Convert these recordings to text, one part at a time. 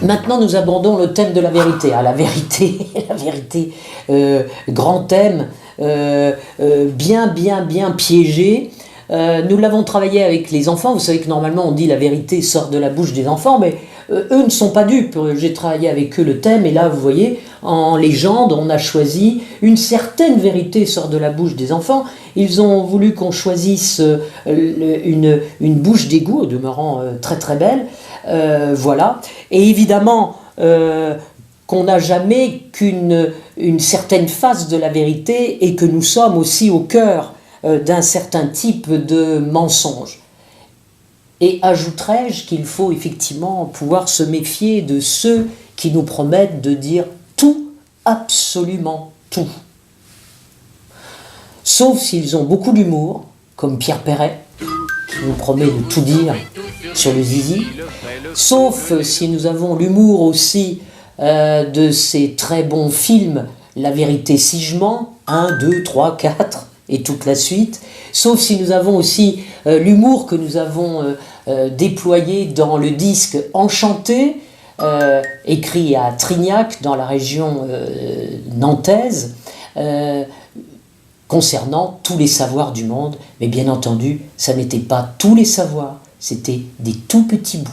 Maintenant, nous abordons le thème de la vérité. Ah, la vérité, la vérité, grand thème, bien piégé. Nous l'avons travaillé avec les enfants. Vous savez que normalement, on dit la vérité sort de la bouche des enfants, mais eux ne sont pas dupes. J'ai travaillé avec eux le thème, et là, vous voyez, en légende, on a choisi une certaine vérité sort de la bouche des enfants. Ils ont voulu qu'on choisisse une bouche d'égout, au demeurant très très belle. Voilà. Et évidemment, qu'on n'a jamais qu'une certaine face de la vérité et que nous sommes aussi au cœur d'un certain type de mensonge. Et ajouterais-je qu'il faut effectivement pouvoir se méfier de ceux qui nous promettent de dire tout, absolument tout. Sauf s'ils ont beaucoup d'humour, comme Pierre Perret, qui nous promet de tout dire sur le zizi. Sauf si nous avons l'humour aussi de ces très bons films, La vérité si je mens, 1, 2, 3, 4 et toute la suite. Sauf si nous avons aussi l'humour que nous avons déployé dans le disque Enchanté, écrit à Trignac dans la région nantaise, concernant tous les savoirs du monde. Mais bien entendu, ça n'était pas tous les savoirs, c'était des tout petits bouts.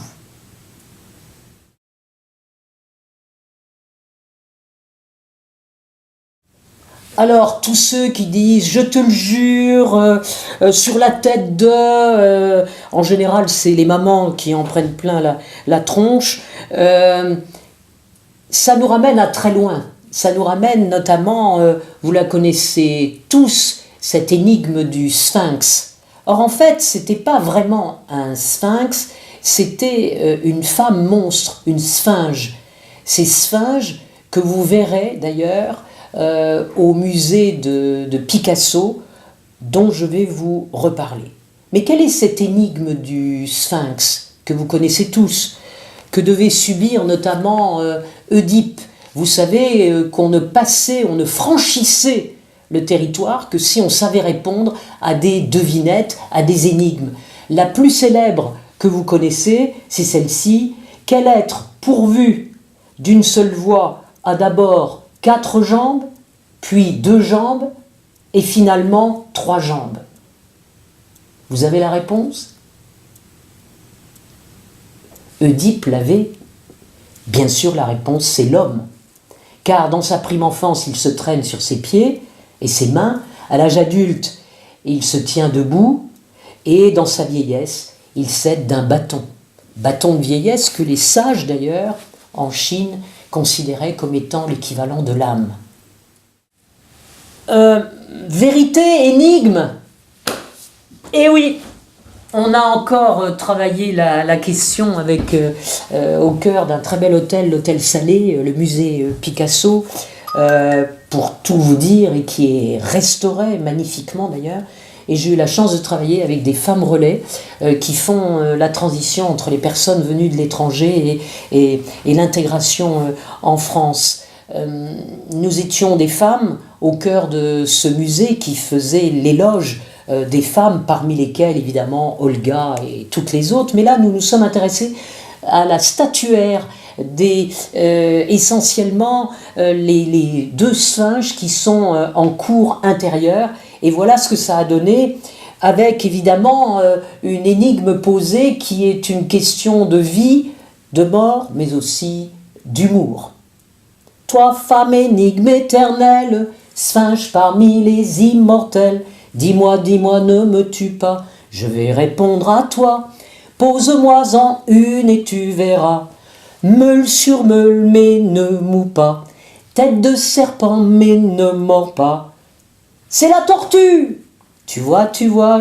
Alors, tous ceux qui disent « je te le jure sur la tête de en général, c'est les mamans qui en prennent plein la tronche. Ça nous ramène à très loin. Ça nous ramène notamment, vous la connaissez tous, cette énigme du sphinx. Or, en fait, c'était pas vraiment un sphinx, c'était une femme monstre, une sphinge. Ces sphinges que vous verrez d'ailleurs au musée de Picasso, dont je vais vous reparler. Mais quelle est cette énigme du sphinx que vous connaissez tous, que devait subir notamment Oedipe? Vous savez qu'on ne passait, on ne franchissait le territoire que si on savait répondre à des devinettes, à des énigmes. La plus célèbre que vous connaissez, c'est celle-ci. Quel être pourvu d'une seule voix a d'abord 4 jambes, puis 2 jambes, et finalement 3 jambes? Vous avez la réponse? Oedipe l'avait. Bien sûr, la réponse, c'est l'homme. Car dans sa prime enfance, il se traîne sur ses pieds et ses mains. À l'âge adulte, il se tient debout. Et dans sa vieillesse, il s'aide d'un bâton. Bâton de vieillesse que les sages, d'ailleurs, en Chine, considéraient comme étant l'équivalent de l'âme. Vérité, énigme. Eh oui, on a encore travaillé la question avec, au cœur d'un très bel hôtel, l'hôtel Salé, le musée Picasso, pour tout vous dire, et qui est restauré magnifiquement d'ailleurs. Et j'ai eu la chance de travailler avec des femmes relais qui font la transition entre les personnes venues de l'étranger et l'intégration en France. Nous étions des femmes au cœur de ce musée qui faisait l'éloge des femmes, parmi lesquelles évidemment Olga et toutes les autres. Mais là, nous nous sommes intéressés à la statuaire essentiellement les 2 sphinges qui sont en cour intérieure. Et voilà ce que ça a donné, avec évidemment une énigme posée qui est une question de vie, de mort, mais aussi d'humour. Toi, femme énigme éternelle, sphinge parmi les immortels, dis-moi, ne me tue pas, je vais répondre à toi. Pose-moi-en une et tu verras. Meule sur meule, mais ne moue pas. Tête de serpent, mais ne mords pas. C'est la tortue! Tu vois,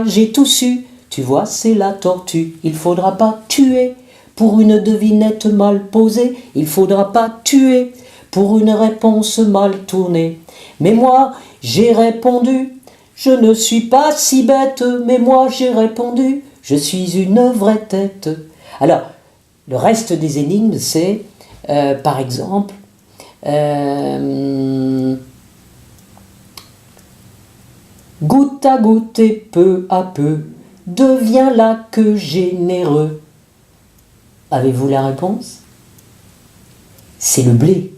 j'ai tout su. Tu vois, c'est la tortue. Il faudra pas tuer pour une devinette mal posée. Il faudra pas tuer pour une réponse mal tournée. Mais moi, j'ai répondu. Je ne suis pas si bête, mais moi j'ai répondu. Je suis une vraie tête. Alors, le reste des énigmes, c'est, par exemple, goutte à goutte et peu à peu, devient là que généreux. Avez-vous la réponse? c'est le blé.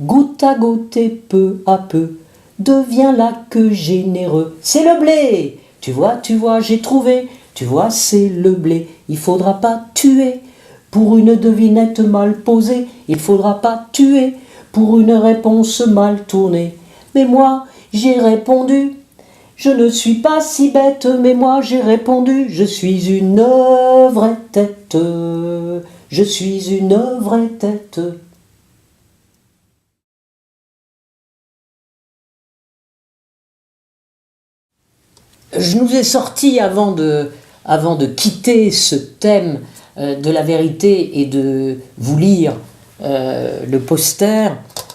Goutte à goutte et peu à peu, devient là que généreux. C'est le blé. Tu vois, j'ai trouvé. Tu vois, c'est le blé. Il faudra pas tuer pour une devinette mal posée. Il faudra pas tuer pour une réponse mal tournée. Mais moi, j'ai répondu. Je ne suis pas si bête, mais moi j'ai répondu. Je suis une vraie tête. Je suis une vraie tête. Je nous ai sorti avant de quitter ce thème de la vérité et de vous lire le poster,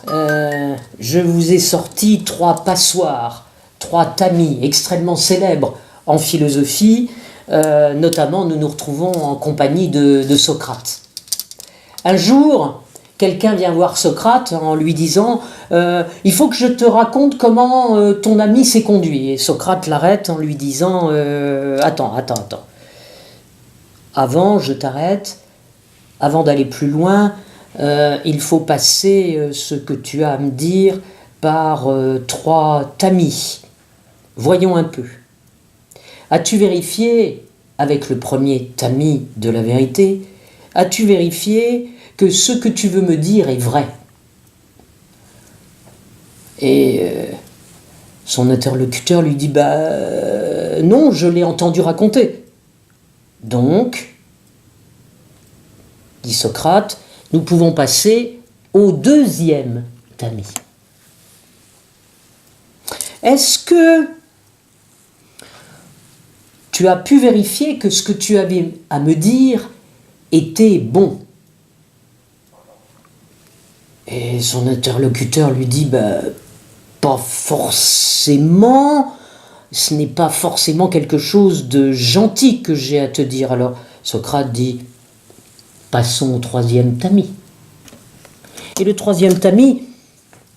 je vous ai sorti 3 passoires, 3 tamis extrêmement célèbres en philosophie. Notamment, nous nous retrouvons en compagnie de Socrate. Un jour, quelqu'un vient voir Socrate en lui disant « Il faut que je te raconte comment ton ami s'est conduit ». Et Socrate l'arrête en lui disant « Attends. Avant, je t'arrête. Avant d'aller plus loin, il faut passer ce que tu as à me dire par 3 tamis. Voyons un peu. As-tu vérifié, avec le premier tamis de la vérité, as-tu vérifié que ce que tu veux me dire est vrai? Et son interlocuteur lui dit non, je l'ai entendu raconter. Donc, dit Socrate, nous pouvons passer au 2e tamis. Est-ce que tu as pu vérifier que ce que tu avais à me dire était bon? Et son interlocuteur lui dit pas forcément, ce n'est pas forcément quelque chose de gentil que j'ai à te dire. Alors Socrate dit passons au 3e tamis. Et le 3e tamis,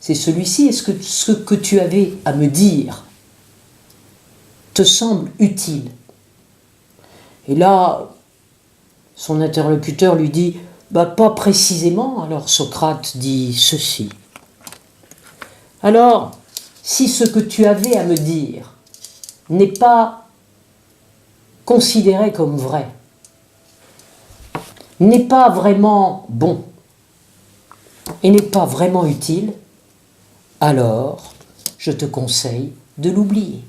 c'est celui-ci. Est-ce que ce que tu avais à me dire te semble utile? Et là, son interlocuteur lui dit pas précisément. Alors Socrate dit ceci. Alors, si ce que tu avais à me dire n'est pas considéré comme vrai, n'est pas vraiment bon et n'est pas vraiment utile, alors je te conseille de l'oublier.